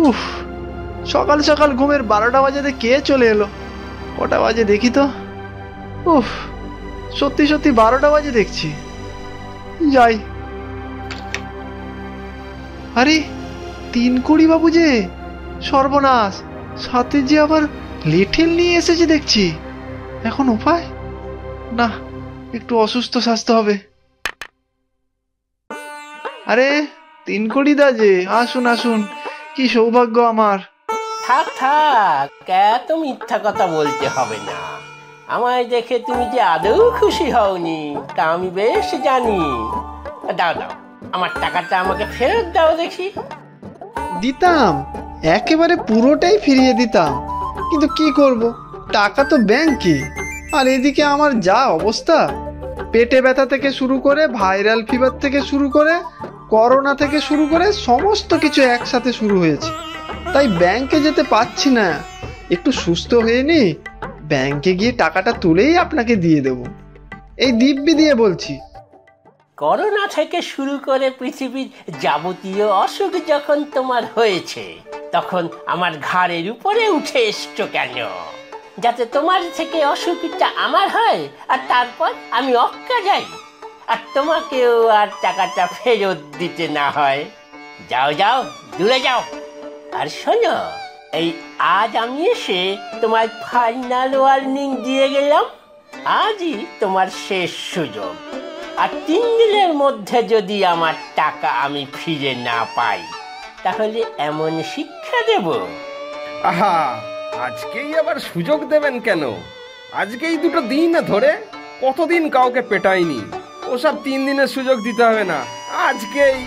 উফ, সকাল সকাল ঘুমের 12টা বাজে কে চলে এলো? কটা বাজে দেখি তো। উফ, সত্যি সত্যি 12টা বাজে দেখছি। যাই। আরে, 3 বাবু যে! সর্বনাশ, সাথে যে আবার লেঠেল নিয়ে এসেছে দেখছি। এখন উপায়? না, একটু অসুস্থ স্বাস্থ্য হবে। আরে, 3 দা যে, আসুন আসুন, কি সৌভাগ্য আমার। থাক থাক, এত মিথ্যা কথা বলতে হবে না। আমায় দেখে তুমি যে আদৌ খুশি হওনি তা আমি বেশ জানি। দাও দাও, আমার টাকাটা আমাকে ফেরত দাও দেখি। দিতাম, একেবারে পুরোটাই ফিরিয়ে দিতাম, কিন্তু কি করব, টাকা তো ব্যাংকে। আর এদিকে আমার যা অবস্থা, পেটে ব্যথা থেকে শুরু করে, ভাইরাল ফিভার থেকে শুরু করে, করোনা থেকে শুরু করে সমস্ত কিছু একসাথে শুরু হয়েছে। তাই ব্যাংকে যেতে পারছি না। একটু সুস্থ হয়ে নি, ব্যাংকে গিয়ে টাকাটা তুলেই আপনাকে দিয়ে দেব। এই দিব্যি দিয়ে বলছি। করোনা থেকে শুরু করে পৃথিবীর যাবতীয় অসুখ যখন তোমার হয়েছে, তখন আমার ঘাড়ের উপরে উঠে এসছো কেন? যাতে তোমার থেকে অসুখটা আমার হয়, আর তারপর আমি অক্কা যাই, আর তোমাকেও আর টাকাটা ফেরত দিতে না হয়। যাও যাও, দূরে যাও। আর শোনো, এই আজ আমি এসে তোমার ফাইনাল ওয়ার্নিং দিয়ে গেলাম। আজই তোমার শেষ সুযোগ। আর 3 দিনের মধ্যে যদি আমার টাকা আমি ফিরে না পাই, তাহলে এমন শিক্ষা দেব। আহা, আজকেই আবার সুযোগ দেবেন কেন? আজকেই দুটো দিন ধরে কতদিন কাউকে পেটাইনি। ওসব 3 দিনের সুযোগ দিতে হবে না, আজকেই